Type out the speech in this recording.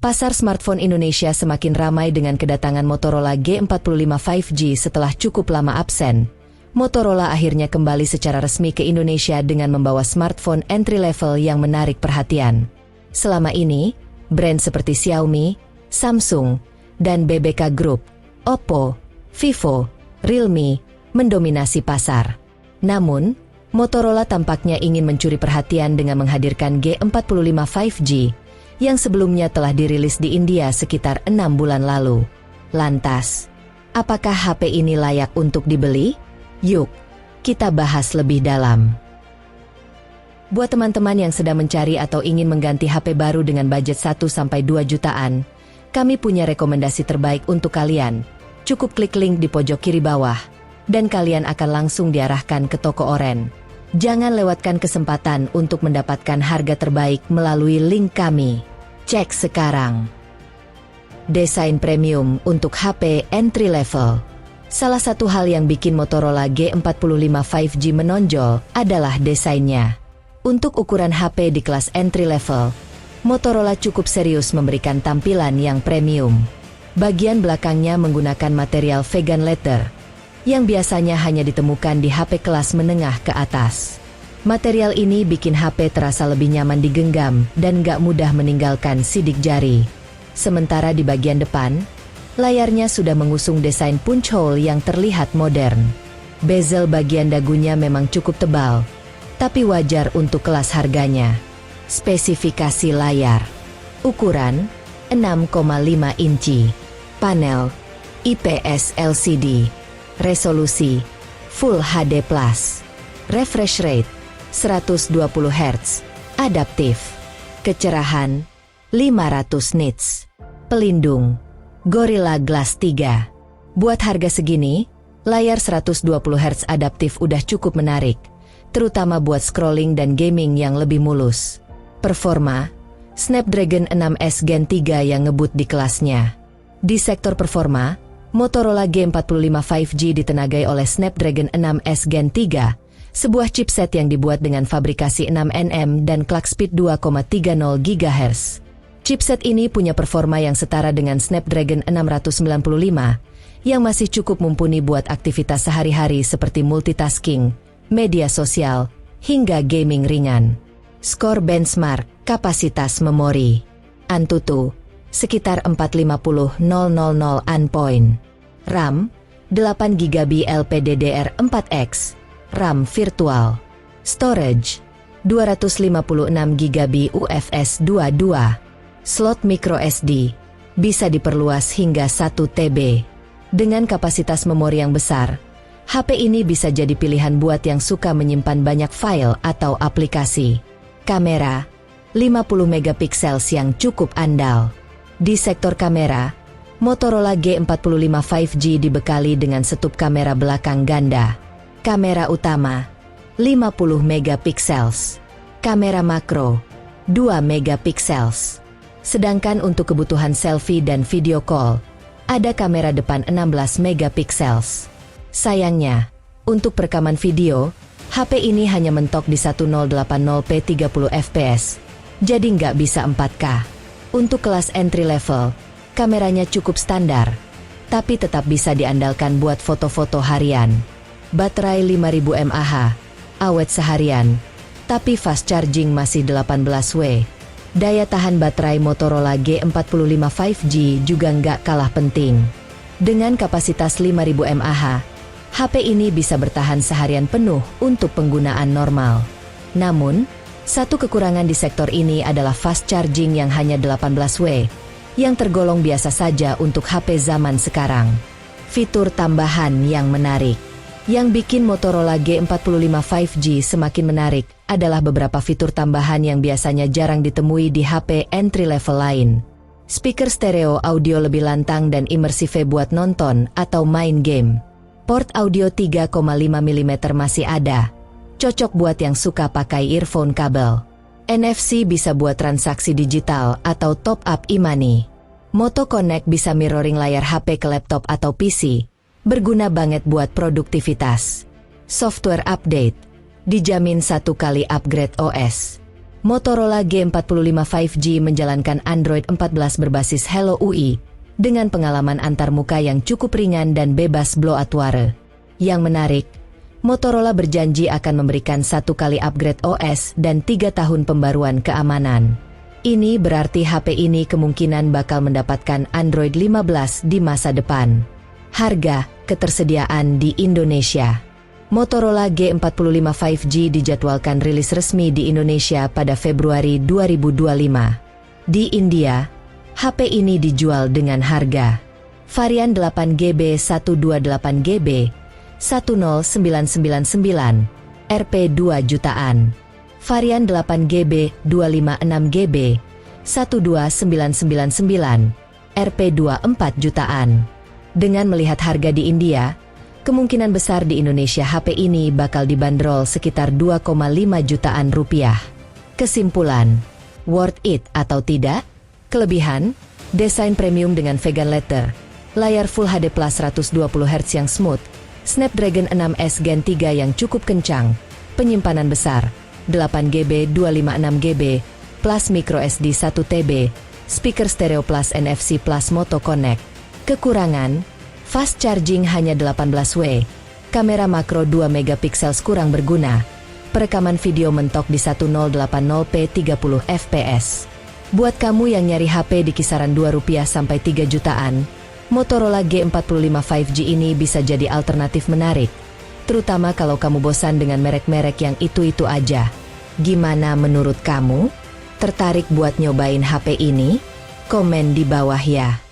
Pasar smartphone Indonesia semakin ramai dengan kedatangan Motorola G45 5G setelah cukup lama absen. Motorola akhirnya kembali secara resmi ke Indonesia dengan membawa smartphone entry level yang menarik perhatian. Selama ini, brand seperti Xiaomi, Samsung, dan BBK Group, Oppo, Vivo, Realme mendominasi pasar. Namun, Motorola tampaknya ingin mencuri perhatian dengan menghadirkan G45 5G yang sebelumnya telah dirilis di India sekitar 6 bulan lalu. Lantas, apakah HP ini layak untuk dibeli? Yuk, kita bahas lebih dalam. Buat teman-teman yang sedang mencari atau ingin mengganti HP baru dengan budget 1-2 jutaan, kami punya rekomendasi terbaik untuk kalian. Cukup klik link di pojok kiri bawah, dan kalian akan langsung diarahkan ke toko oren. Jangan lewatkan kesempatan untuk mendapatkan harga terbaik melalui link kami. Cek sekarang. Desain premium untuk HP entry level. Salah satu hal yang bikin Motorola G45 5G menonjol adalah desainnya. Untuk ukuran HP di kelas entry level, Motorola cukup serius memberikan tampilan yang premium. Bagian belakangnya menggunakan material vegan leather, yang biasanya hanya ditemukan di HP kelas menengah ke atas. Material ini bikin HP terasa lebih nyaman digenggam dan gak mudah meninggalkan sidik jari. Sementara di bagian depan, layarnya sudah mengusung desain punch hole yang terlihat modern. Bezel bagian dagunya memang cukup tebal, tapi wajar untuk kelas harganya. Spesifikasi layar. Ukuran 6,5 inci. Panel IPS LCD. Resolusi Full HD+. Refresh rate 120 Hz. Adaptif. Kecerahan 500 nits. Pelindung Gorilla Glass 3. Buat harga segini, layar 120 Hz adaptif udah cukup menarik, terutama buat scrolling dan gaming yang lebih mulus. Performa Snapdragon 6S Gen 3 yang ngebut di kelasnya. Di sektor performa, Motorola G45 5G ditenagai oleh Snapdragon 6S Gen 3, sebuah chipset yang dibuat dengan fabrikasi 6nm dan clock speed 2,30 GHz. Chipset ini punya performa yang setara dengan Snapdragon 695, yang masih cukup mumpuni buat aktivitas sehari-hari seperti multitasking, media sosial, hingga gaming ringan. Skor benchmark, kapasitas memori. Antutu, sekitar 450.000 unpoint. RAM, 8GB LPDDR4X, RAM virtual. Storage, 256GB UFS 22. Slot microSD, bisa diperluas hingga 1 TB. Dengan kapasitas memori yang besar, HP ini bisa jadi pilihan buat yang suka menyimpan banyak file atau aplikasi. Kamera, 50 megapiksel yang cukup andal. Di sektor kamera, Motorola G45 5G dibekali dengan setup kamera belakang ganda. Kamera utama, 50 megapiksel. Kamera makro, 2 megapiksel. Sedangkan untuk kebutuhan selfie dan video call, ada kamera depan 16 megapiksel. Sayangnya, untuk perekaman video, HP ini hanya mentok di 1080p 30 fps, jadi nggak bisa 4K. Untuk kelas entry level, kameranya cukup standar, tapi tetap bisa diandalkan buat foto-foto harian. Baterai 5000 mAh, awet seharian, tapi fast charging masih 18W. Daya tahan baterai Motorola G45 5G juga nggak kalah penting. Dengan kapasitas 5000 mAh, HP ini bisa bertahan seharian penuh untuk penggunaan normal. Namun, satu kekurangan di sektor ini adalah fast charging yang hanya 18W, yang tergolong biasa saja untuk HP zaman sekarang. Fitur tambahan yang menarik. Yang bikin Motorola G45 5G semakin menarik adalah beberapa fitur tambahan yang biasanya jarang ditemui di HP entry level lain. Speaker stereo audio lebih lantang dan imersif buat nonton atau main game. Port audio 3,5 mm masih ada, cocok buat yang suka pakai earphone kabel. NFC bisa buat transaksi digital atau top up e-money. Moto Connect bisa mirroring layar HP ke laptop atau PC, berguna banget buat produktivitas. Software update, dijamin 1 kali upgrade OS. Motorola G45 5G menjalankan Android 14 berbasis Hello UI, dengan pengalaman antarmuka yang cukup ringan dan bebas blowout ware. Yang menarik, Motorola berjanji akan memberikan 1 kali upgrade OS dan 3 tahun pembaruan keamanan. Ini berarti HP ini kemungkinan bakal mendapatkan Android 15 di masa depan. Harga, ketersediaan di Indonesia. Motorola G45 5G dijadwalkan rilis resmi di Indonesia pada Februari 2025. Di India, HP ini dijual dengan harga varian 8GB 128GB 10999 Rp 2 jutaan, varian 8GB 256GB 12999 Rp 24 jutaan. Dengan melihat harga di India, kemungkinan besar di Indonesia HP ini bakal dibanderol sekitar 2,5 jutaan rupiah. Kesimpulan, worth it atau tidak? Kelebihan, desain premium dengan vegan leather, layar Full HD Plus 120Hz yang smooth, Snapdragon 6S Gen 3 yang cukup kencang, penyimpanan besar, 8GB 256GB, plus microSD 1TB, speaker stereo plus NFC plus Moto Connect. Kekurangan, fast charging hanya 18W, kamera makro 2MP kurang berguna, perekaman video mentok di 1080p 30fps. Buat kamu yang nyari HP di kisaran Rp2 sampai 3 jutaan, Motorola G45 5G ini bisa jadi alternatif menarik, terutama kalau kamu bosan dengan merek-merek yang itu-itu aja. Gimana menurut kamu? Tertarik buat nyobain HP ini? Komen di bawah ya.